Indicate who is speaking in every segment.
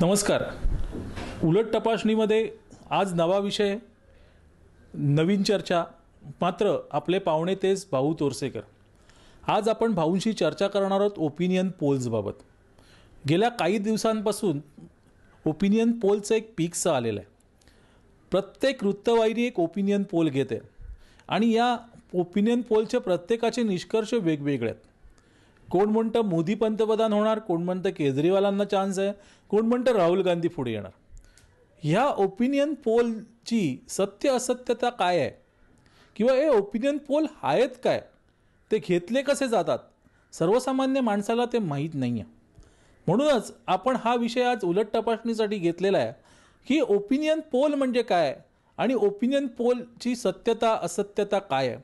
Speaker 1: नमस्कार. उलट तपासणीमध्ये आज नवा विषय, नवीन चर्चा. मात्र आपले पाहुणे तेच भाऊ तोरसेकर. आज आपण भाऊंशी चर्चा करणार आहोत ओपिनियन पोल्सबाबत. गेल्या काही दिवसांपासून ओपिनियन पोलचं एक पीकचं आलेलं आहे. प्रत्येक वृत्तवाहिनी एक ओपिनियन पोल घेते आणि या ओपिनियन पोलचे प्रत्येकाचे निष्कर्ष वेगवेगळे आहेत. कोण म्हणतं मोदी पंतप्रधान होणार, कोण म्हणतं केजरीवालांना चान्स आहे, कोण म्हणतं राहुल गांधी पुढे येणार. ह्या ओपिनियन पोलची सत्य असत्यता काय आहे, किंवा हे ओपिनियन पोल आहेत काय, ते घेतले कसे जातात, सर्वसामान्य माणसाला ते माहीत नाही आहे. म्हणूनच आपण हा विषय आज उलट तपासणीसाठी घेतलेला आहे की ओपिनियन पोल म्हणजे काय आणि ओपिनियन पोलची सत्यता असत्यता काय आहे.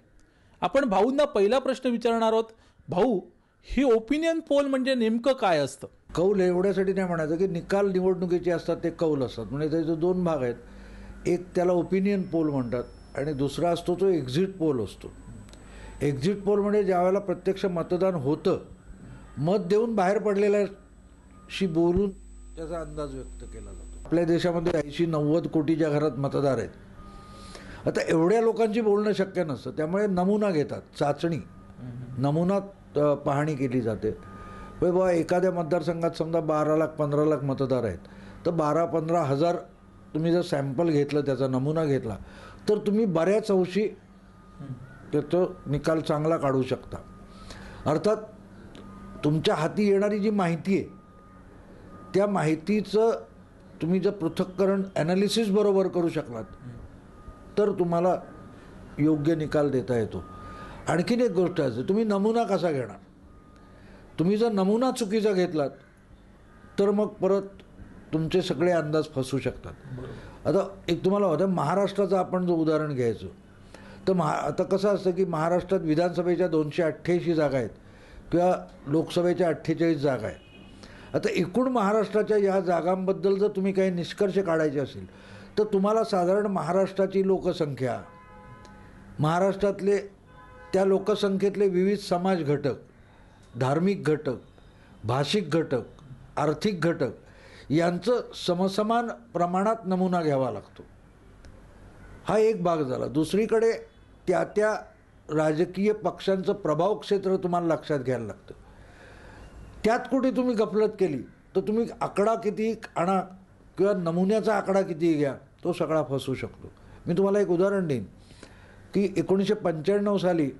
Speaker 1: आपण भाऊंना पहिला प्रश्न विचारणार आहोत. भाऊ, ही ओपिनियन पोल म्हणजे नेमकं काय असतं?
Speaker 2: कौल एवढ्यासाठी नाही म्हणायचं की निकाल निवडणुकीचे असतात ते कौल असतात. म्हणजे त्याचे दोन भाग आहेत. एक त्याला ओपिनियन पोल म्हणतात आणि दुसरा असतो तो एक्झिट पोल असतो. एक्झिट पोल म्हणजे ज्यावेळेला प्रत्यक्ष मतदान होतं, मत देऊन बाहेर पडलेल्याशी बोलून त्याचा अंदाज व्यक्त केला जातो. आपल्या देशामध्ये 80-90 कोटीच्या घरात मतदार आहेत. आता एवढ्या लोकांची बोलणं शक्य नसतं, त्यामुळे नमुना घेतात, चाचणी, नमुना पाहणी केली जाते. बाबा एखाद्या मतदारसंघात समजा 12 लाख 15 लाख मतदार आहेत, तर 12-15 हजार तुम्ही जर सॅम्पल घेतलं, त्याचा नमुना घेतला, तर तुम्ही बऱ्याच अंशी त्याचा निकाल चांगला काढू शकता. अर्थात तुमच्या हाती येणारी जी माहिती आहे, त्या माहितीचं तुम्ही जर पृथक्करण ॲनालिसिस बरोबर करू शकलात, तर तुम्हाला योग्य निकाल देता येतो. आणखीन एक गोष्ट असते, तुम्ही नमुना कसा घेणार. तुम्ही जर नमुना चुकीचा घेतलात, तर मग परत तुमचे सगळे अंदाज फसू शकतात. आता एक तुम्हाला होतं, महाराष्ट्राचं आपण जो उदाहरण घ्यायचं, तर आता कसं असतं की महाराष्ट्रात विधानसभेच्या 288 जागा आहेत किंवा लोकसभेच्या 48 जागा आहेत. आता एकूण महाराष्ट्राच्या या जागांबद्दल जर तुम्ही काही निष्कर्ष काढायचे असेल, तर तुम्हाला साधारण महाराष्ट्राची लोकसंख्या, महाराष्ट्रातले त्या लोकसंख्येतले विविध समाज घटक, धार्मिक घटक, भाषिक घटक, आर्थिक घटक यांचं समसमान प्रमाणात नमुना घ्यावा लागतो. हा एक भाग झाला. दुसरीकडे त्या त्या राजकीय पक्षांचं प्रभाव क्षेत्र तुम्हाला लक्षात घ्यायला लागतं. त्यात कुठे तुम्ही गफलत केली, तर तुम्ही आकडा किती आणा किंवा नमुन्याचा आकडा किती घ्या, तो सगळा फसू शकतो. मी तुम्हाला एक उदाहरण देईन की 1995 साली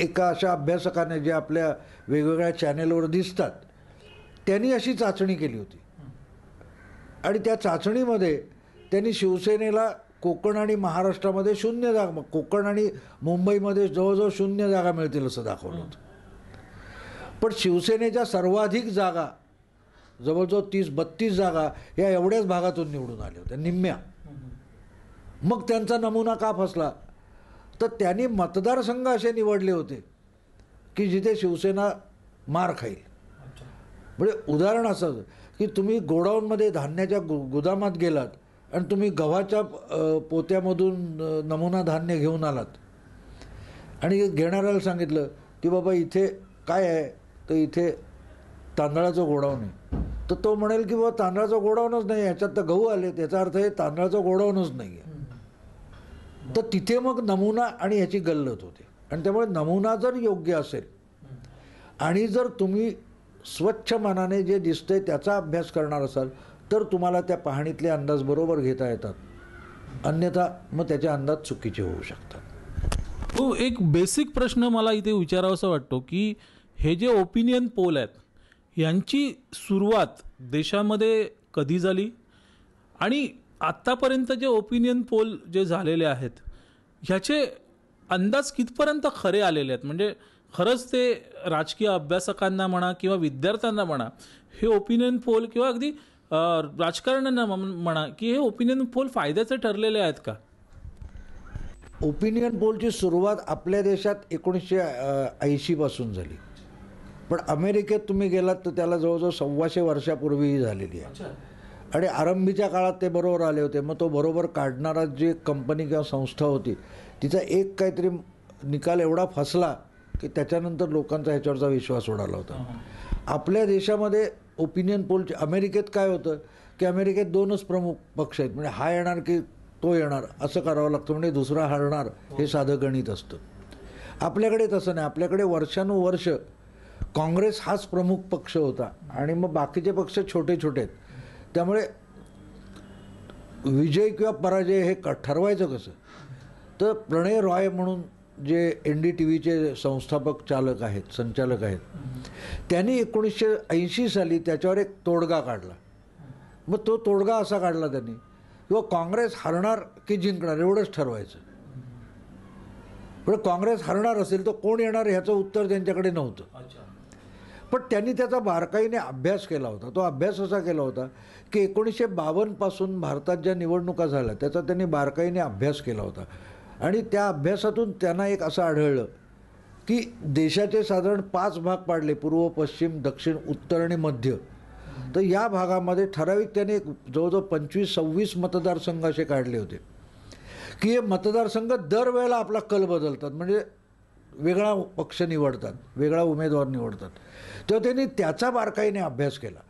Speaker 2: एका अशा अभ्यासकाने, जे आपल्या वेगवेगळ्या चॅनेलवर दिसतात, त्यांनी अशी चाचणी केली होती. आणि त्या चाचणीमध्ये त्यांनी शिवसेनेला कोकण आणि महाराष्ट्रामध्ये 0 जागा, कोकण आणि मुंबईमध्ये जवळजवळ 0 जागा मिळतील असं दाखवलं होतं. पण शिवसेनेच्या सर्वाधिक जागा, जवळजवळ 30-32 जागा या एवढ्याच भागातून निवडून आल्या होत्या, निम्म्या. मग त्यांचा नमुना का फसला, तर त्यांनी मतदारसंघ असे निवडले होते की जिथे शिवसेना मार खाईल. म्हणजे उदाहरण असं की तुम्ही गोडाऊनमध्ये धान्याच्या गोदामात गेलात आणि तुम्ही गव्हाच्या पोत्यामधून नमुना धान्य घेऊन आलात आणि घेणाऱ्याला सांगितलं की बाबा इथे काय आहे, तर इथे तांदळाचं गोडाऊन आहे, तर तो म्हणेल की बाबा तांदळाचं गोडाऊनच नाही, ह्याच्यात तर गहू आले, त्याचा अर्थ हे तांदळाचं गोडाऊनच नाही आहे. तर तिथे मग नमुना आणि ह्याची गल्लत होते. आणि त्यामुळे नमुना जर योग्य असेल आणि जर तुम्ही स्वच्छ मनाने जे दिसतंय त्याचा अभ्यास करणार असाल, तर तुम्हाला त्या पाहणीतले अंदाज बरोबर घेता येतात. अन्यथा मग त्याचे अंदाज चुकीचे होऊ शकतात.
Speaker 1: तो एक बेसिक प्रश्न मला इथे विचारावासा वाटतो की हे जे ओपिनियन पोल आहेत, यांची सुरुवात देशामध्ये कधी झाली आणि आत्तापर्यंत जे ओपिनियन पोल जे झालेले आहेत, ह्याचे अंदाज कितपर्यंत खरे आलेले आहेत? म्हणजे खरंच ते राजकीय अभ्यासकांना म्हणा किंवा विद्यार्थ्यांना म्हणा, हे ओपिनियन पोल किंवा अगदी राजकारण्यांना म्हणा, की हे ओपिनियन पोल फायद्याचे ठरलेले आहेत का?
Speaker 2: ओपिनियन पोलची सुरुवात आपल्या देशात 1980 पासून झाली. पण अमेरिकेत तुम्ही गेलात तर त्याला जवळजवळ 125 वर्षापूर्वीही झालेली आहे. आणि आरंभीच्या काळात ते बरोबर आले होते. मग तो बरोबर काढणारा जी कंपनी किंवा संस्था होती, तिचा एक काहीतरी निकाल एवढा फसला की त्याच्यानंतर लोकांचा ह्याच्यावरचा विश्वास उडाला होता. आपल्या देशामध्ये ओपिनियन पोलचे अमेरिकेत काय होतं की अमेरिकेत 2च प्रमुख पक्ष आहेत, म्हणजे हा येणार की तो येणार असं करावं लागतं, म्हणजे दुसरा हरणार हे साधं गणित असतं. आपल्याकडे तसं नाही. आपल्याकडे वर्षानुवर्ष काँग्रेस हाच प्रमुख पक्ष होता आणि मग बाकीचे पक्ष छोटे छोटे आहेत. त्यामुळे विजय किंवा पराजय हे ठरवायचं कसं, तर प्रणय रॉय म्हणून जे NDTVचे संस्थापक चालक आहेत, संचालक आहेत, त्यांनी 1980 साली त्याच्यावर एक तोडगा काढला. मग तो तोडगा असा काढला त्यांनी किंवा काँग्रेस हरणार की जिंकणार एवढंच ठरवायचं. पण काँग्रेस हरणार असेल तर कोण येणार ह्याचं उत्तर त्यांच्याकडे नव्हतं. पण त्यांनी त्याचा बारकाईने अभ्यास केला होता. तो अभ्यास असा केला होता की 1952 पासून भारतात ज्या निवडणुका झाल्या त्याचा त्यांनी बारकाईने अभ्यास केला होता. आणि त्या अभ्यासातून त्यांना एक असं आढळलं की देशाचे साधारण 5 भाग पाडले, पूर्व, पश्चिम, दक्षिण, उत्तर आणि मध्य. तर या भागामध्ये ठराविक त्याने एक जवळजवळ 25-26 मतदारसंघ असे काढले होते की हे मतदारसंघ दरवेळेला आपला कल बदलतात, म्हणजे वेगळा पक्ष निवडतात, वेगळा उमेदवार निवडतात. तर त्यांनी त्याचा बारकाईने अभ्यास केला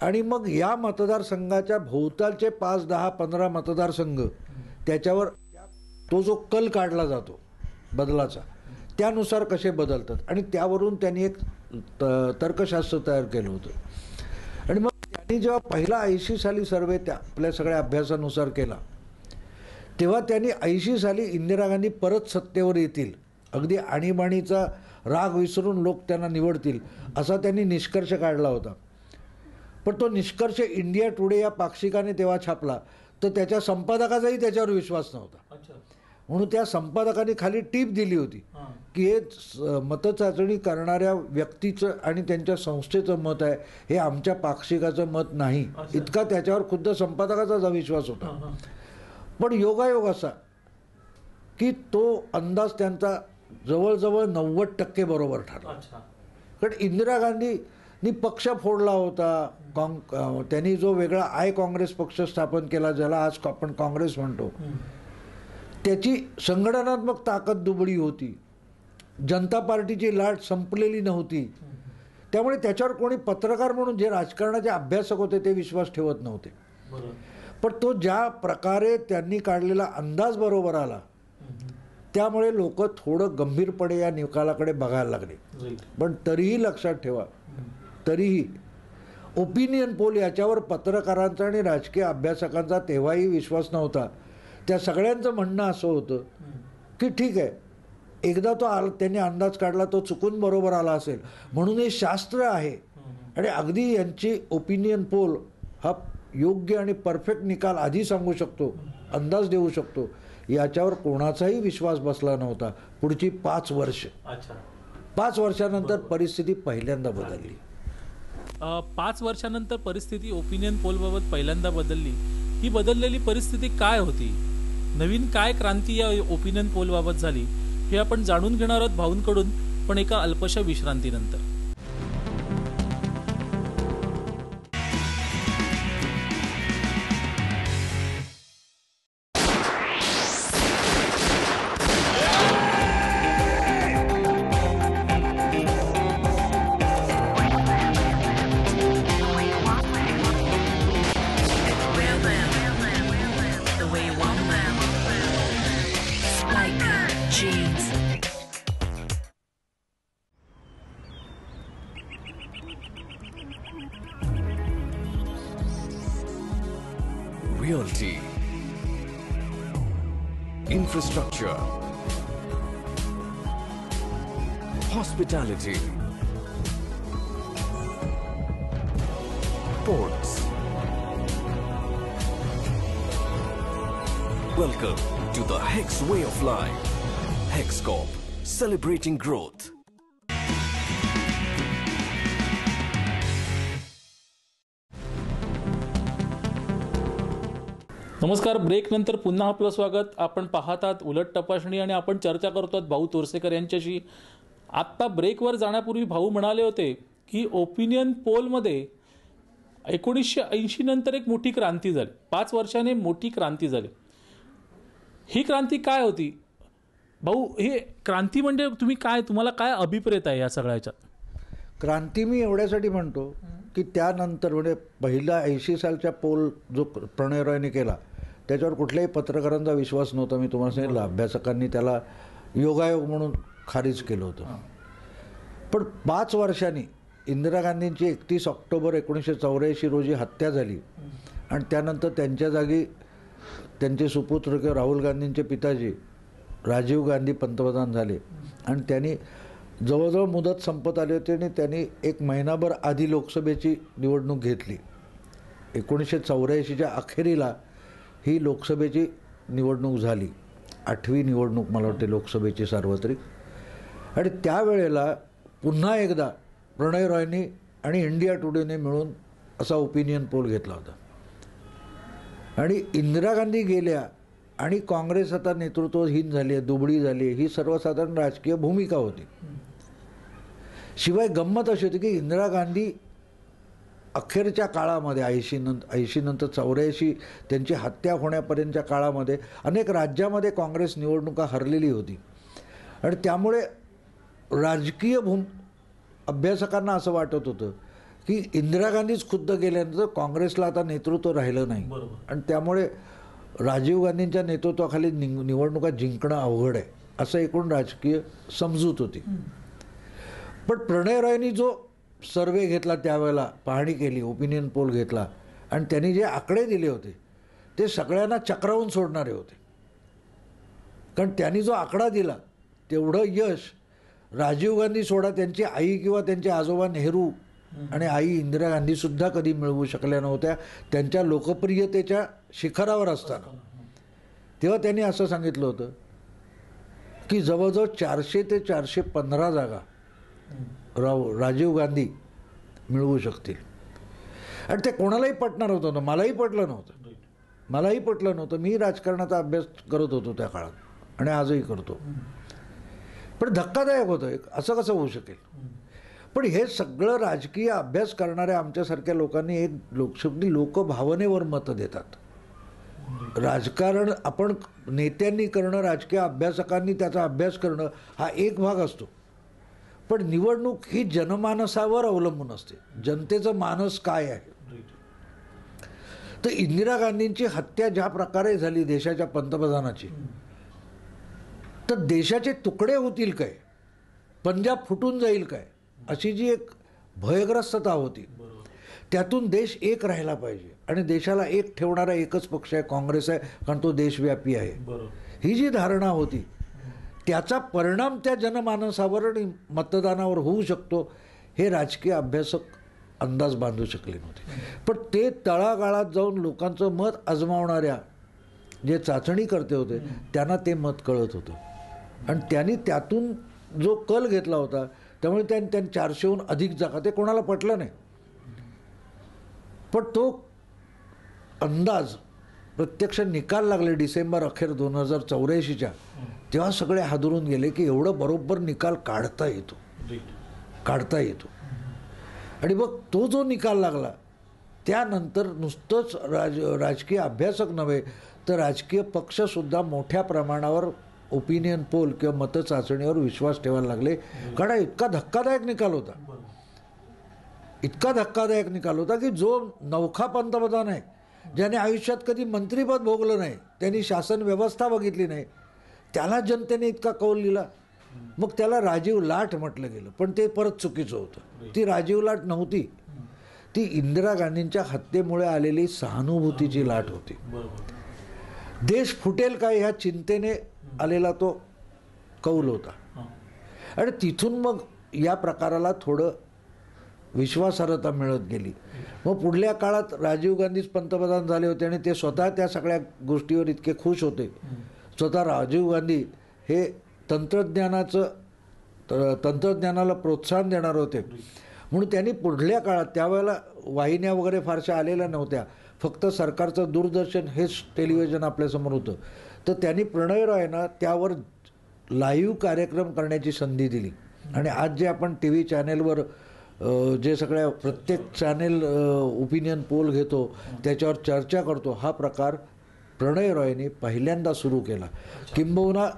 Speaker 2: आणि मग या मतदारसंघाच्या भोवतालचे 5, 10, 15 मतदारसंघ त्याच्यावर तो जो कल काढला जातो बदलाचा त्यानुसार कसे बदलतात आणि त्यावरून त्यांनी एक तर्कशास्त्र तयार केलं होतं. आणि मग त्यांनी जेव्हा पहिला 80 साली सर्वे त्या आपल्या सगळ्या अभ्यासानुसार केला तेव्हा त्यांनी 80 साली इंदिरा गांधी परत सत्तेवर येतील, अगदी आणीबाणीचा राग विसरून लोक त्यांना निवडतील असा त्यांनी निष्कर्ष काढला होता. पण तो निष्कर्ष इंडिया टुडे या पाक्षिकाने तेव्हा छापला तर त्याच्या संपादकाचाही त्याच्यावर विश्वास नव्हता. म्हणून त्या संपादकाने खाली टीप दिली होती की हे मतचाचणी करणाऱ्या व्यक्तीचं आणि त्यांच्या संस्थेचं मत आहे, हे आमच्या पाक्षिकाचं मत नाही, इतका त्याच्यावर खुद्द संपादकाचाच अविश्वास होता. पण योगायोग असा की तो अंदाज त्यांचा जवळजवळ 90% बरोबर ठरला. कारण इंदिरा गांधींनी पक्ष फोडला होता. त्यांनी जो वेगळा काँग्रेस पक्ष स्थापन केला ज्याला आज आपण काँग्रेस म्हणतो, त्याची संघटनात्मक ताकद दुबळी होती, जनता पार्टीची लाट संपलेली नव्हती. त्यामुळे त्याच्यावर कोणी पत्रकार म्हणून जे राजकारणाचे अभ्यासक होते ते विश्वास ठेवत नव्हते. पण तो ज्या प्रकारे त्यांनी काढलेला अंदाज बरोबर आला त्यामुळे लोक थोडं गंभीरपणे या निकालाकडे बघायला लागले. पण तरीही लक्षात ठेवा, तरीही ओपिनियन पोल याच्यावर पत्रकारांचा आणि राजकीय अभ्यासकांचा तेव्हाही विश्वास नव्हता. त्या सगळ्यांचं म्हणणं असं होतं की ठीक आहे, एकदा तो त्यांनी अंदाज काढला तो चुकून बरोबर आला असेल म्हणून हे शास्त्र आहे आणि अगदी यांची ओपिनियन पोल हा योग्य आणि परफेक्ट निकाल आधी सांगू शकतो, अंदाज देऊ शकतो, याच्यावर कोणाचाही विश्वास बसला नव्हता. पुढची 5 वर्ष 5 वर्षानंतर परिस्थिती पहिल्यांदा बदलली.
Speaker 1: 5 वर्षानंतर परिस्थिती ओपिनियन पोलबाबत पहिल्यांदा बदलली. ही बदललेली परिस्थिती काय होती, नवीन काय क्रांती या ओपिनियन पोलबाबत झाली हे आपण जाणून घेणार आहोत भाऊंकडून, पण एका अल्पशा विश्रांतीनंतर.
Speaker 3: Realty, infrastructure, hospitality, ports. Welcome to the Hex way of life. Hex Corp, celebrating growth.
Speaker 1: नमस्कार. ब्रेक नंतर पुन्हा आपलं स्वागत. आपण पाहतात उलट तपासणी आणि आपण चर्चा करतो भाऊ तोरसेकर यांच्याशी. आत्ता ब्रेकवर जाण्यापूर्वी भाऊ म्हणाले होते की ओपिनियन पोलमध्ये 1980 नंतर एक मोठी क्रांती झाली, 5 वर्षाने मोठी क्रांती झाली. ही क्रांती काय होती भाऊ? हे क्रांती म्हणजे तुम्हाला काय अभिप्रेत आहे या सगळ्याच्या?
Speaker 2: क्रांती मी एवढ्यासाठी म्हणतो की त्यानंतर म्हणजे पहिला 80 सालच्या पोल जो प्रणय रॉयने केला त्याच्यावर कुठल्याही पत्रकारांचा विश्वास नव्हता. मी तुम्हाला सांगितलं, अभ्यासकांनी त्याला योगायोग म्हणून खारिज केलं होतं. पण 5 वर्षांनी इंदिरा गांधींची 31 ऑक्टोबर 1984 रोजी हत्या झाली आणि त्यानंतर त्यांच्या जागी त्यांचे सुपुत्र किंवा राहुल गांधींचे पिताजी राजीव गांधी पंतप्रधान झाले आणि त्यांनी जवळजवळ मुदत संपत आली होती आणि त्यांनी 1 महिनाभर आधी लोकसभेची निवडणूक घेतली. 1984च्या अखेरीला ही लोकसभेची निवडणूक झाली, 8वी निवडणूक मला वाटते लोकसभेची सार्वत्रिक. आणि त्यावेळेला पुन्हा एकदा प्रणय रॉयनी आणि इंडिया टुडेने मिळून असा ओपिनियन पोल घेतला होता आणि इंदिरा गांधी गेल्या आणि काँग्रेस आता नेतृत्वहीन झाली आहे, दुबळी झाली, ही सर्वसाधारण राजकीय भूमिका होती. शिवाय गंमत अशी होती की इंदिरा गांधी अखेरच्या काळामध्ये 80 नंतर 84 त्यांची हत्या होण्यापर्यंतच्या काळामध्ये अनेक राज्यामध्ये काँग्रेस निवडणुका हरलेली होती आणि त्यामुळे राजकीय अभ्यासकांना असं वाटत होतं की इंदिरा गांधीच खुद्द गेल्यानंतर काँग्रेसला आता नेतृत्व राहिलं नाही आणि त्यामुळे राजीव गांधींच्या नेतृत्वाखाली निवडणुका जिंकणं अवघड आहे, असं एकूण राजकीय समजूत होती. पण प्रणय रॉयनी जो सर्वे घेतला, त्यावेळेला पाहणी केली, ओपिनियन पोल घेतला आणि त्यांनी जे आकडे दिले होते ते सगळ्यांना चक्रावून सोडणारे होते. कारण त्यांनी जो आकडा दिला तेवढं यश राजीव गांधी सोडा, त्यांची आई किंवा त्यांचे आजोबा नेहरू आणि आई इंदिरा गांधीसुद्धा कधी मिळवू शकल्या नव्हत्या त्यांच्या लोकप्रियतेच्या शिखरावर असताना. तेव्हा त्यांनी असं सांगितलं होतं की जवळजवळ 400 ते 415 जागा राजीव गांधी मिळवू शकतील. आणि ते कोणालाही पटणार होतं, मलाही पटलं नव्हतं. मी राजकारणाचा अभ्यास करत होतो त्या काळात आणि आजही करतो. पण धक्कादायक होतं, असं कसं होऊ शकेल. पण हे सगळं राजकीय अभ्यास करणाऱ्या आमच्यासारख्या लोकांनी एक शेवटी लोकभावनेवर मतं देतात. राजकारण आपण नेत्यांनी करणं, राजकीय अभ्यासकांनी त्याचा अभ्यास करणं हा एक भाग असतो. पण निवडणूक ही जनमानसावर अवलंबून असते, जनतेचं मानस काय आहे. तर इंदिरा गांधींची हत्या ज्या प्रकारे झाली देशाच्या पंतप्रधानाची, तर देशाचे तुकडे होतील काय, पंजाब फुटून जाईल काय, अशी जी एक भयग्रस्तता होती, त्यातून देश एक राहिला पाहिजे आणि देशाला एक ठेवणारा एकच पक्ष आहे, काँग्रेस आहे, कारण तो देशव्यापी आहे, ही जी धारणा होती त्याचा परिणाम त्या जनमानसावर आणि मतदानावर होऊ शकतो हे राजकीय अभ्यासक अंदाज बांधू शकले नव्हते. पण ते तळागाळात जाऊन लोकांचं मत आजमावणाऱ्या जे चाचणी करते होते त्यांना ते मत कळत होतं आणि त्यांनी त्यातून जो कल घेतला होता त्यामुळे त्यांनी 400हून अधिक जागा, ते कोणाला पटलं नाही. पण तो अंदाज प्रत्यक्ष निकाल लागले डिसेंबर अखेर 2084च्या, तेव्हा सगळे हादरून गेले की एवढं बरोबर निकाल काढता येतो. आणि मग तो जो निकाल लागला त्यानंतर नुसतंच राजकीय अभ्यासक नव्हे तर राजकीय पक्षसुद्धा मोठ्या प्रमाणावर ओपिनियन पोल किंवा मतचाचणीवर विश्वास ठेवायला लागले. कारण इतका धक्कादायक निकाल होता की जो नवखा पंतप्रधान आहे, ज्याने आयुष्यात कधी मंत्रिपद भोगलं नाही, त्यांनी शासन व्यवस्था बघितली नाही, त्याला जनतेने इतका कौल दिला. मग त्याला राजीव लाट म्हटलं गेलं, पण ते परत चुकीचं होतं. ती राजीव लाट नव्हती, ती इंदिरा गांधींच्या हत्येमुळे आलेली सहानुभूतीची लाट होती. देश फुटेल काय ह्या चिंतेने आलेला तो कौल होता. आणि तिथून मग या प्रकाराला थोडं विश्वासार्हता मिळत गेली. मग पुढल्या काळात राजीव गांधीच पंतप्रधान झाले होते आणि ते स्वतः त्या सगळ्या गोष्टीवर इतके खुश होते. स्वतः राजीव गांधी हे तंत्रज्ञानाला प्रोत्साहन देणार होते म्हणून त्यांनी पुढल्या काळात, त्यावेळेला वाहिन्या वगैरे फारशा आलेल्या नव्हत्या, फक्त सरकारचं दूरदर्शन हेच टेलिव्हिजन आपल्यासमोर होतं, तर त्यांनी प्रणय रॉयना त्यावर लाईव्ह कार्यक्रम करण्याची संधी दिली. आणि आज जे आपण टी व्ही चॅनेलवर जे सगळ्या प्रत्येक चॅनेल ओपिनियन पोल घेतो त्याच्यावर चर्चा करतो, हा प्रकार प्रणय रॉयने पहिल्यांदा सुरू केला. किंबहुना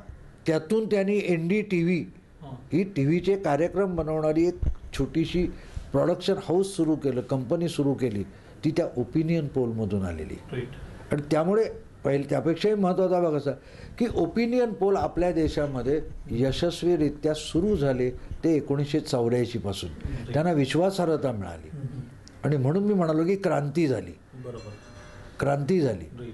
Speaker 2: त्यातून त्यांनी NDTV ही टी व्हीचे कार्यक्रम बनवणारी एक छोटीशी प्रोडक्शन हाऊस सुरू केलं, कंपनी सुरू केली, ती त्या ओपिनियन पोलमधून आलेली. आणि त्यामुळे त्यापेक्षाही महत्त्वाचा भाग असा की ओपिनियन पोल आपल्या देशामध्ये यशस्वीरित्या सुरू झाले ते 1984 पासून. त्यांना विश्वासार्हता मिळाली आणि म्हणून मी म्हणालो की क्रांती झाली. क्रांती झाली.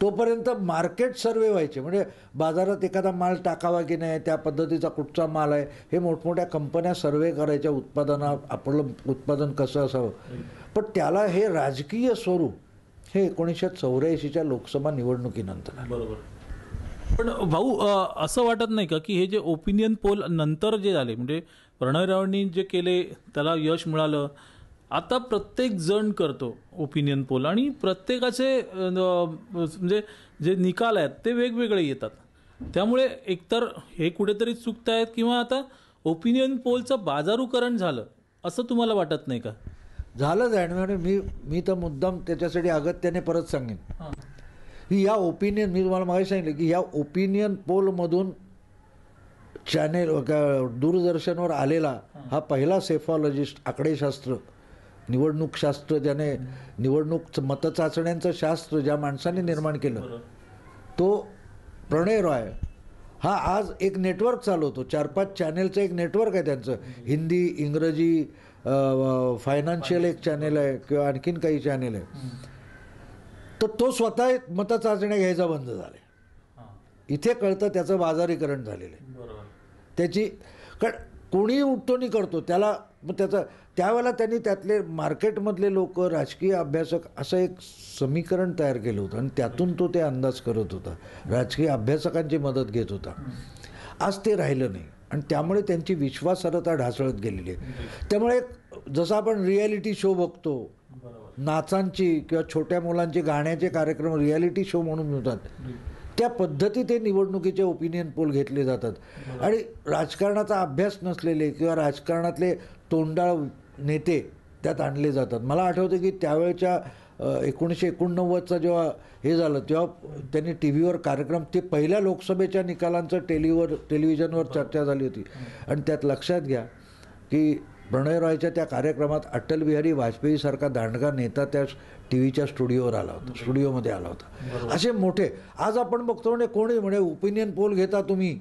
Speaker 2: तोपर्यंत मार्केट सर्वे व्हायचे, म्हणजे बाजारात एखादा माल टाकावा की नाही, त्या पद्धतीचा कुठचा माल आहे हे मोठमोठ्या कंपन्या सर्वे करायच्या, आपलं उत्पादन कसं असावं. पण त्याला हे राजकीय स्वरूप हे 1984च्या लोकसभा निवडणुकीनंतर.
Speaker 1: बरोबर. पण भाऊ असं वाटत नाही का की हे जे ओपिनियन पोल नंतर जे झाले, म्हणजे प्रणय रावांनी जे केले त्याला यश मिळालं, आता प्रत्येक जण करतो ओपिनियन पोल आणि प्रत्येकाचे म्हणजे जे निकाल आहेत ते वेगवेगळे येतात. त्यामुळे एकतर हे कुठेतरी चुकत आहेत किंवा आता ओपिनियन पोलचं बाजारूकरण झालं असं तुम्हाला वाटत नाही का?
Speaker 2: झालंच आहे. आणि मी तर मुद्दाम त्याच्यासाठी अगत्याने परत सांगेन की या ओपिनियन, मी तुम्हाला मागे सांगितलं की या ओपिनियन पोलमधून चॅनेल दूरदर्शनवर आलेला हा पहिला सेफॉलॉजिस्ट, आकडेशास्त्र, निवडणूक शास्त्र, ज्याने निवडणूक मतचाचण्यांचं शास्त्र ज्या माणसाने निर्माण केलं तो प्रणय रॉय हा आज एक नेटवर्क चालवतो. 4-5 चॅनेलचं एक नेटवर्क आहे त्यांचं. हिंदी, इंग्रजी, फायनान्शियल एक चॅनेल आहे किंवा आणखीन काही चॅनेल आहे. तर तो स्वतः मतचाचण्या घ्यायचा बंद झाला. इथे कळतं त्याचं बाजारीकरण झालेलं आहे. त्याची कोणीही उठतो करतो त्याला, मग त्यावेळेला त्यांनी त्यातले मार्केटमधले लोक, राजकीय अभ्यासक असं एक समीकरण तयार केलं होतं आणि त्यातून तो ते अंदाज करत होता, राजकीय अभ्यासकांची मदत घेत होता. आज ते राहिलं नाही आणि त्यामुळे त्यांची विश्वासार्हता ढासळत गेलेली आहे. त्यामुळे जसं आपण रियालिटी शो बघतो, नाचांची किंवा छोट्या मुलांचे गाण्याचे कार्यक्रम रियालिटी शो म्हणून होतात, त्या पद्धतीत हे निवडणुकीचे ओपिनियन पोल घेतले जातात. आणि राजकारणाचा अभ्यास नसलेले किंवा राजकारणातले तोंडाळ नेते त्यात आणले जातात. मला आठवतं की त्यावेळच्या 1989चा जेव्हा हे झालं तेव्हा त्यांनी टी व्हीवर कार्यक्रम, ते पहिल्या लोकसभेच्या निकालांचं टेलिव्हिजनवर चर्चा झाली होती. आणि त्यात लक्षात घ्या की प्रणय रॉयच्या त्या कार्यक्रमात अटल बिहारी वाजपेयीसारखा दांडगा नेता त्या टी व्हीच्या स्टुडिओमध्ये आला होता. असे मोठे आज आपण बघतो म्हणजे कोणी म्हणे ओपिनियन पोल घेता तुम्ही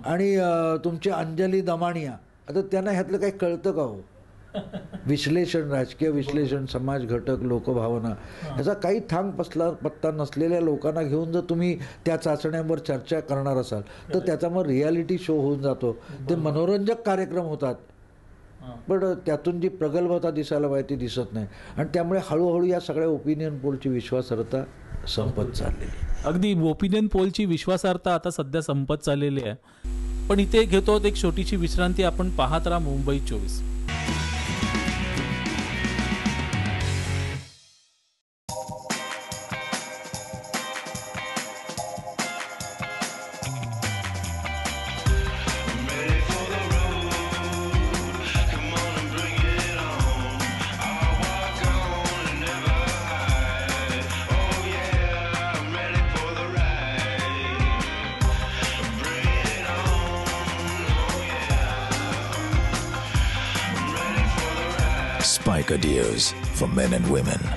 Speaker 2: आणि तुमची अंजली दमानिया, आता त्यांना ह्यातलं काही कळतं का हो? विश्लेषण, राजकीय विश्लेषण, समाज घटक, लोकभावना याचा काही थांग पत्ता नसलेल्या लोकांना घेऊन जर तुम्ही त्या चाचण्यांवर चर्चा करणार असाल तर त्याचा मग रियालिटी शो होऊन जातो. ते मनोरंजक कार्यक्रम होतात पण त्यातून जी प्रगल्भता दिसायला पाहिजे ती दिसत नाही. आणि त्यामुळे हळूहळू या सगळ्या ओपिनियन पोलची विश्वासार्हता संपत चाललेली.
Speaker 1: अगदी ओपिनियन पोलची विश्वासार्हता आता सध्या संपत चाललेली आहे. पण इथे घेतो एक छोटीशी विश्रांती. आपण पाहत राहा Mumbai 24.
Speaker 3: Spiker Deers for men and women.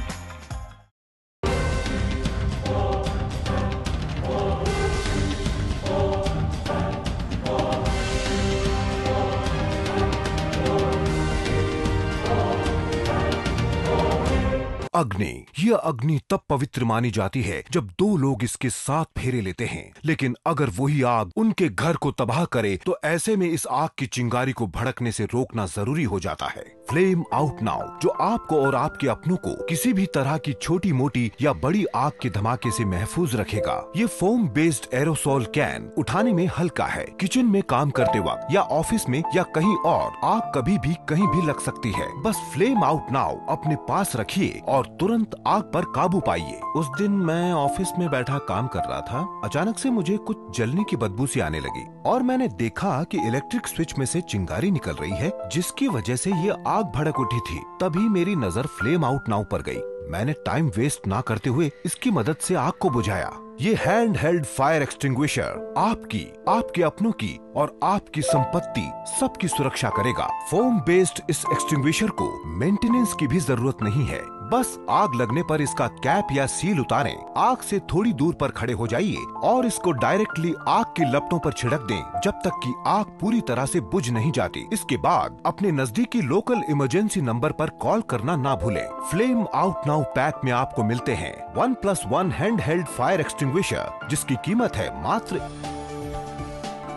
Speaker 4: अग्नि, यह अग्नि तब पवित्र मानी जाती है जब दो लोग इसके साथ फेरे लेते हैं, लेकिन अगर वही आग उनके घर को तबाह करे तो ऐसे में इस आग की चिंगारी को भड़कने से रोकना जरूरी हो जाता है। फ्लेम आउट नाउ, जो आपको और आपके अपनों को किसी भी तरह की छोटी मोटी या बड़ी आग के धमाके से महफूज रखेगा। ये फोम बेस्ड एरोसोल कैन उठाने में हल्का है। किचन में काम करते वक्त या ऑफिस में या कहीं और आग कभी भी कहीं भी लग सकती है। बस फ्लेम आउट नाउ अपने पास रखिए और तुरंत आग पर काबू पाइए। उस दिन मैं ऑफिस में बैठा काम कर रहा था, अचानक से मुझे कुछ जलने की बदबू सी आने लगी और मैंने देखा कि इलेक्ट्रिक स्विच में से चिंगारी निकल रही है, जिसकी वजह से ये आग भड़क उठी थी। तभी मेरी नजर फ्लेम आउट नाउ पर गई। मैंने टाइम वेस्ट ना करते हुए इसकी मदद से आग को बुझाया। ये हैंड हेल्ड फायर एक्सटिंग्विशर आपकी, आपके अपनों की और आपकी संपत्ति सबकी सुरक्षा करेगा। फोम बेस्ड इस एक्सटिंग्विशर को मेंटेनेंस की भी जरूरत नहीं है। बस आग लगने पर इसका कैप या सील उतारें, आग से थोड़ी दूर पर खड़े हो जाइए और इसको डायरेक्टली आग की लपटों पर छिड़क दें जब तक कि आग पूरी तरह से बुझ नहीं जाती। इसके बाद अपने नजदीकी लोकल इमरजेंसी नंबर पर कॉल करना ना भूलें। फ्लेम आउट नाउ पैक में आपको मिलते हैं 1+1 हैंड हेल्ड फायर एक्सटिंग्विशर, जिसकी कीमत है मात्र।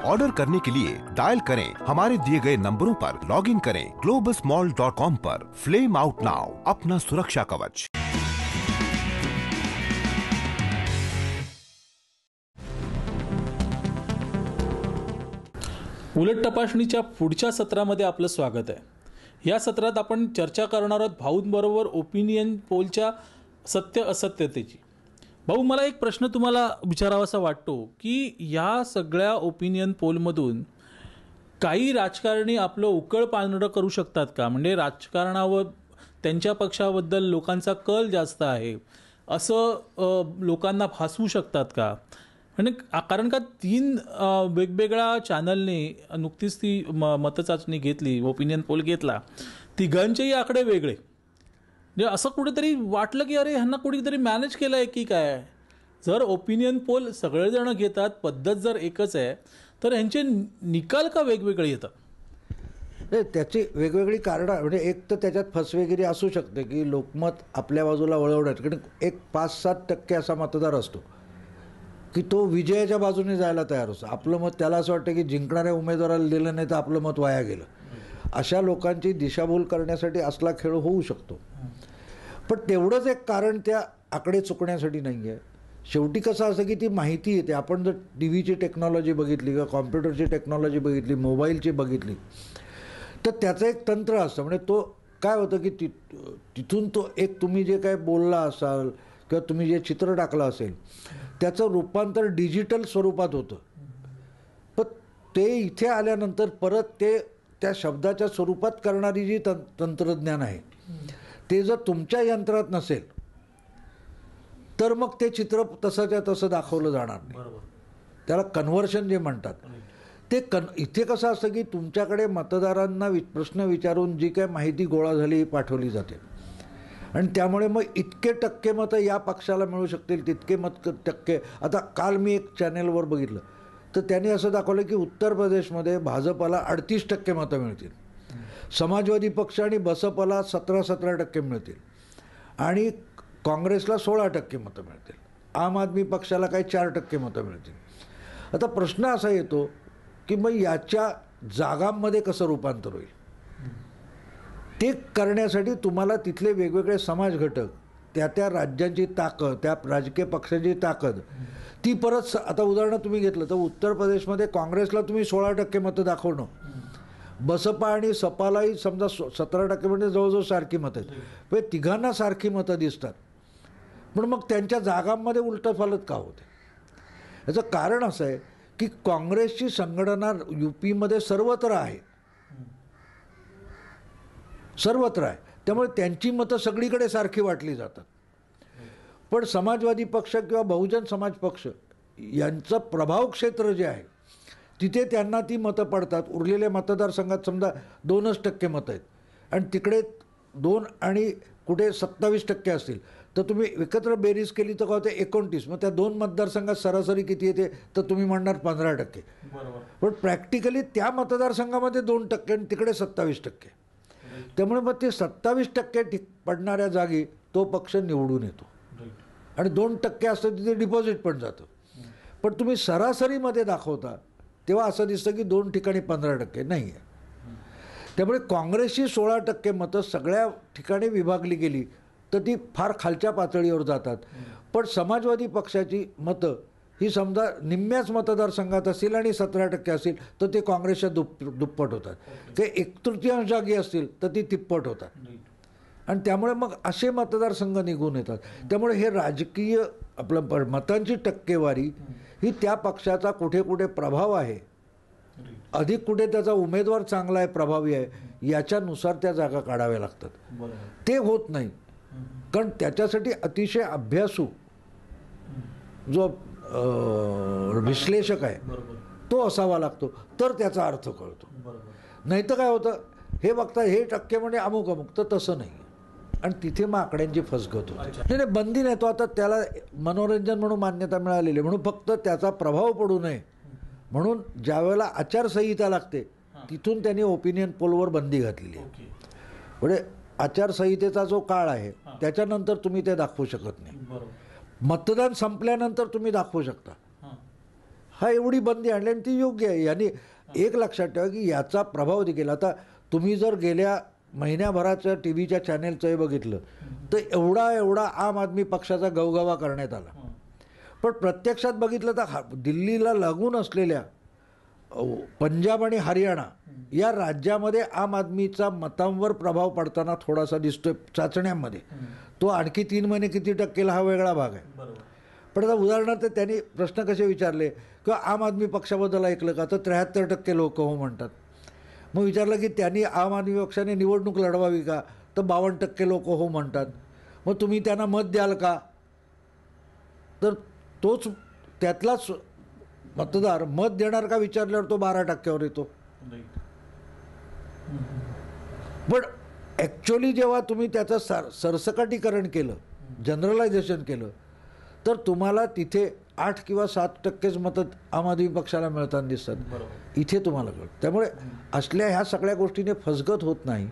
Speaker 4: ऑर्डर करने के लिए डायल करें हमारे दिए गए नंबरों पर, लॉग इन करें globusmall.com पर। फ्लेम आउट नाउ, अपना सुरक्षा कवच।
Speaker 1: उलट तपासणीच्या पुढच्या सत्रामध्ये आपलं स्वागत आहे। या सत्रात आपण चर्चा करणार आहोत भाऊंबरोबर ओपिनियन पोलच्या सत्य असत्यतेची। भाऊ, मला एक प्रश्न तुम्हाला विचारावासा वाटतो की या सगळ्या ओपिनियन पोलमधून काही राजकारणी आपलं उकळ पांढरं करू शकतात का? म्हणजे राजकारणावर त्यांच्या पक्षाबद्दल लोकांचा कल जास्त आहे असं लोकांना भासवू शकतात का? म्हणजे कारण का 3 वेगवेगळ्या चॅनलने नुकतीच ती मतचाचणी घेतली, ओपिनियन पोल घेतला, तिघांचेही आकडे वेगळे। म्हणजे असं कुठेतरी वाटलं की अरे ह्यांना कुठेतरी मॅनेज केलं आहे की काय? जर ओपिनियन पोल सगळेजण घेतात, पद्धत जर एकच आहे, तर ह्यांचे निकाल का वेगवेगळे येतात?
Speaker 2: त्याची वेगवेगळी कारणं, म्हणजे एक तर त्याच्यात फसवेगिरी असू शकते की लोकमत आपल्या बाजूला वळवण्यात, कारण एक 5-7% असा मतदार असतो की तो विजयाच्या बाजूने जायला तयार असतो। आपलं मत त्याला असं वाटतं की जिंकणाऱ्या उमेदवाराला दिलं नाही तर आपलं मत वाया गेलं। अशा लोकांची दिशाभूल करण्यासाठी असला खेळ होऊ शकतो, पण तेवढंच एक कारण त्या आकडे चुकण्यासाठी नाही आहे। शेवटी कसं असं की ती माहिती येते। आपण जर टी व्हीची टेक्नॉलॉजी बघितली किंवा कॉम्प्युटरची टेक्नॉलॉजी बघितली, मोबाईलची बघितली, तर त्याचं एक तंत्र असतं। म्हणजे तो काय होतं की तिथून तो एक तुम्ही जे काय बोलला असाल किंवा तुम्ही जे चित्र टाकलं असेल त्याचं रूपांतर डिजिटल स्वरूपात होतं, पण ते इथे आल्यानंतर परत ते त्या शब्दाच्या स्वरूपात करणारी जी तंत्रज्ञान आहे ते जर तुमच्या यंत्रात नसेल तर मग ते चित्र तसंच्या तसं दाखवलं जाणार नाही। त्याला कन्व्हर्शन जे म्हणतात ते इथे कसं असतं की तुमच्याकडे मतदारांना प्रश्न विचारून जी काय माहिती गोळा झाली ही पाठवली जाते आणि त्यामुळे मग इतके टक्के मतं या पक्षाला मिळू शकतील, तितके टक्के। आता काल मी एक चॅनेलवर बघितलं तर त्यांनी असं दाखवलं की उत्तर प्रदेशमध्ये भाजपला 38% मतं मिळतील, समाजवादी पक्ष आणि बसपला 17% मिळतील आणि काँग्रेसला 16% मतं मिळतील, आम आदमी पक्षाला काही 4% मतं मिळतील। आता प्रश्न असा येतो की मग याच्या जागांमध्ये कसं रूपांतर होईल? ते करण्यासाठी तुम्हाला तिथले वेगवेगळे समाज घटक, त्या राज्यांची ताकद, त्या राजकीय पक्षाची ताकद, ती परत आता उदाहरण तुम्ही घेतलं तर उत्तर प्रदेशमध्ये काँग्रेसला तुम्ही 16% मतं दाखवणं, बसपा आणि सपालाही समजा 17% म्हणजे जवळजवळ सारखी मतं आहेत, पण तिघांना सारखी मतं दिसतात, पण मग त्यांच्या जागांमध्ये उलटफालत का होते? याचं कारण असं आहे की काँग्रेसची संघटना UPमध्ये सर्वत्र आहे, सर्वत्र आहे, त्यामुळे त्यांची मतं सगळीकडे सारखी वाटली जातात। पण समाजवादी पक्ष किंवा बहुजन समाज पक्ष यांचं प्रभाव क्षेत्र जे आहे तिथे त्यांना ती मतं पडतात। उरलेल्या मतदारसंघात समजा 2% मतं आहेत आणि तिकडे 2 आणि कुठे 27% असतील, तर तुम्ही एकत्र बेरीज केली तर काय होते 29, मग त्या 2 मतदारसंघात सरासरी किती येते तर तुम्ही म्हणणार 15%। पण प्रॅक्टिकली त्या मतदारसंघामध्ये 2% आणि तिकडे 27%, त्यामुळे मग ते 27% पडणाऱ्या जागी तो पक्ष निवडून येतो आणि 2% असतं तिथे डिपॉझिट पण जातं। पण तुम्ही सरासरीमध्ये दाखवता तेव्हा असं दिसतं की 2 ठिकाणी 15% नाही आहे। त्यामुळे काँग्रेसची 16% मतं सगळ्या ठिकाणी विभागली गेली तर ती फार खालच्या पातळीवर जातात, पण समाजवादी पक्षाची मतं ही समजा निम्म्याच मतदारसंघात असतील आणि 17% असतील तर ते काँग्रेसच्या दुप्पट होतात, ते 1/3 जागी असतील तर ती तिप्पट होतात आणि त्यामुळे मग असे मतदारसंघ निघून येतात। त्यामुळे हे राजकीय आपलं मतांची टक्केवारी ही त्या पक्षाचा कुठे कुठे प्रभाव आहे, अधिक कुठे त्याचा उमेदवार चांगला आहे, प्रभावी आहे, याच्यानुसार त्या जागा काढाव्या लागतात। ते होत नाही कारण त्याच्यासाठी अतिशय अभ्यासू जो विश्लेषक आहे तो असावा लागतो, तर त्याचा अर्थ कळतो. नाही तर काय होतं, हे बघता हे टक्के म्हणजे अमुक अमुक, तर तसं नाही. आणि तिथे मग आकड्यांची फसगत होते. नाही बंदी नाही, तो आता त्याला मनोरंजन म्हणून मान्यता मिळालेली म्हणून फक्त त्याचा प्रभाव पडू नये म्हणून ज्या वेळेला आचारसंहिता लागते तिथून त्यांनी ओपिनियन पोलवर बंदी घातलेली आहे. म्हणजे आचारसंहितेचा जो काळ आहे त्याच्यानंतर तुम्ही ते दाखवू शकत नाही. मतदान संपल्यानंतर तुम्ही दाखवू शकता. हा एवढी बंदी आणली आणि ती योग्य आहे. यांनी एक लक्षात ठेवा की याचा प्रभाव देखील, आता तुम्ही जर गेल्या महिन्याभराच्या टी व्हीच्या चॅनेलचंही बघितलं तर एवढा आम आदमी पक्षाचा गवगवा करण्यात आला. पण प्रत्यक्षात बघितलं तर दिल्लीला लागून असलेल्या पंजाब आणि हरियाणा या राज्यामध्ये आम आदमीचा मतांवर प्रभाव पडताना थोडासा दिसतोय चाचण्यांमध्ये. तो आणखी 3 महिने किती टक्केला हा वेगळा भाग आहे. पण आता उदाहरणार्थ त्यांनी प्रश्न कसे विचारले किंवा आम आदमी पक्षाबद्दल ऐकलं का, तर 73% लोक हो म्हणतात. मग विचारलं की त्यांनी आम आदमी पक्षाने निवडणूक लढवावी का, तर 52% लोक हो म्हणतात. मग तुम्ही त्यांना मत द्याल का, तर तोच त्यातलाच मतदार मत देणार का विचारल्यावर तो 12%वर येतो. पण ॲक्च्युअली जेव्हा तुम्ही त्याचं सरसकटीकरण केलं, जनरलायझेशन केलं, तर तुम्हाला तिथे 8 किंवा 7%च मतं आम आदमी पक्षाला मिळताना दिसतात. इथे तुम्हाला कळतं. त्यामुळे असल्या ह्या सगळ्या गोष्टीने फसगत होत नाही,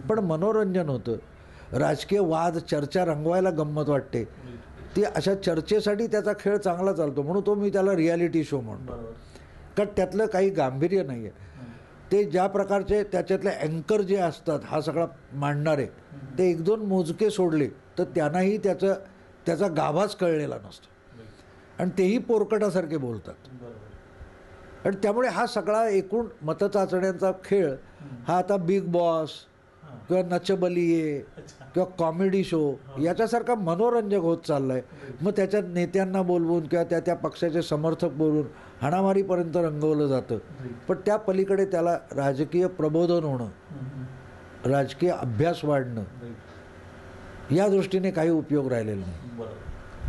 Speaker 2: पण मनोरंजन होतं. राजकीय वाद चर्चा रंगवायला गंमत वाटते. ती अशा चर्चेसाठी त्याचा खेळ चांगला चालतो म्हणून तो मी त्याला रियालिटी शो म्हणतो. कारण त्यातलं काही गांभीर्य नाही आहे. ते ज्या प्रकारचे त्याच्यातले अँकर जे असतात हा सगळा मांडणारे, ते 1-2 मोजके सोडले तर त्यांनाही त्याचा गाभाच कळलेला नसतो आणि तेही पोरकटासारखे बोलतात. आणि त्यामुळे हा सगळा एकूण मतचाचण्यांचा खेळ हा आता बिग बॉस किंवा नचबलिये किंवा कॉमेडी शो याच्यासारखा मनोरंजक होत चालला आहे. मग त्याच्यात नेत्यांना बोलवून किंवा त्या पक्षाचे समर्थक बोलवून हाणामारीपर्यंत रंगवलं जातं. पण त्या पलीकडे त्याला राजकीय प्रबोधन होणं, राजकीय अभ्यास वाढणं या दृष्टीने काही उपयोग राहिलेला नाही.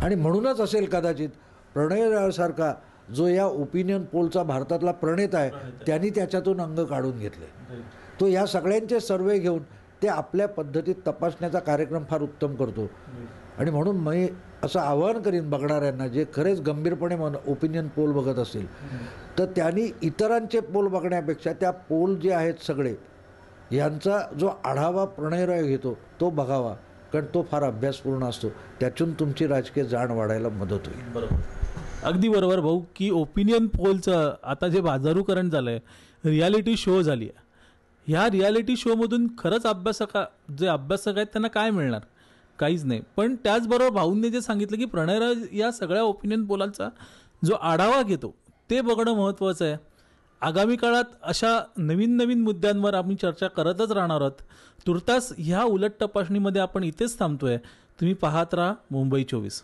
Speaker 2: आणि म्हणूनच असेल कदाचित प्रणयसारखा जो या ओपिनियन पोलचा भारतातला प्रणेता आहे त्यांनी त्याच्यातून अंग काढून घेतले. तो या सगळ्यांचे सर्वे घेऊन ते आपल्या पद्धतीत तपासण्याचा कार्यक्रम फार उत्तम करतो. आणि म्हणून मी असं आवाहन करीन बघणाऱ्यांना, जे खरेच गंभीरपणे ओपिनियन पोल बघत असतील तर त्यांनी इतरांचे पोल बघण्यापेक्षा त्या पोल जे आहेत सगळे यांचा जो आढावा प्रणयराय घेतो तो बघावा. कारण तो फार अभ्यासपूर्ण असतो. त्यातून तुमची राजकीय जाण वाढायला मदत होईल.
Speaker 1: बरोबर, अगदी बरोबर भाऊ, की ओपिनियन पोलचं आता जे बाजारूकरण झालं आहे, रियालिटी शो झाली आहे. ह्या रियालिटी शोमधून खरंच जे अभ्यासक आहेत त्यांना काय मिळणार? काहीच नाही. पण त्याचबरोबर भाऊंनी जे सांगितलं की प्रणयराय या सगळ्या ओपिनियन पोलांचा जो आढावा घेतो ते बघणं महत्त्वाचं आहे. आगामी काळात अशा नवीन मुद्द्यांवर आम्ही चर्चा करतच राहणार आहोत. तुर्तास ह्या उलट तपासणीमध्ये आपण इथेच थांबतोय. तुम्ही पाहत राहा मुंबई 24.